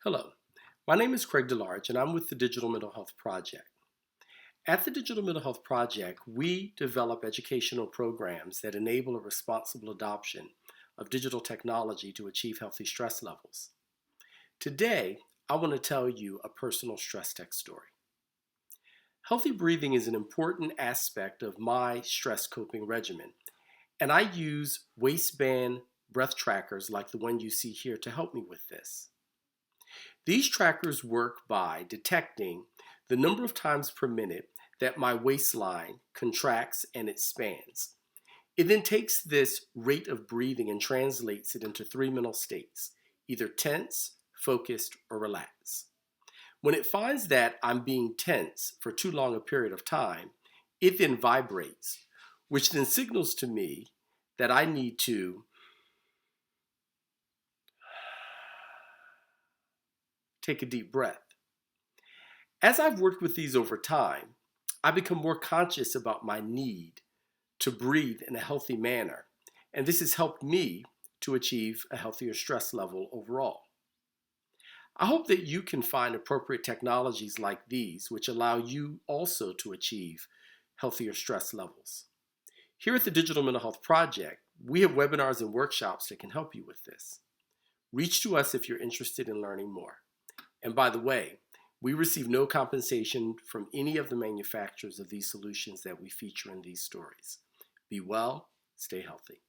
Hello, my name is Craig DeLarge and I'm with the Digital Mental Health Project. At the Digital Mental Health Project, we develop educational programs that enable a responsible adoption of digital technology to achieve healthy stress levels. Today, I want to tell you a personal StressTech story. Healthy breathing is an important aspect of my stress coping regimen, and I use waistband breath trackers like the one you see here to help me with this. These trackers work by detecting the number of times per minute that my waistline contracts and expands. It then takes this rate of breathing and translates it into three mental states, either tense, focused, or relaxed. When it finds that I'm being tense for too long a period of time, it then vibrates, which then signals to me that I need to take a deep breath. As I've worked with these over time, I become more conscious about my need to breathe in a healthy manner, and this has helped me to achieve a healthier stress level overall. I hope that you can find appropriate technologies like these which allow you also to achieve healthier stress levels. Here at the Digital Mental Health Project, we have webinars and workshops that can help you with this. Reach to us if you're interested in learning more. And by the way, we receive no compensation from any of the manufacturers of these solutions that we feature in these stories. Be well, stay healthy.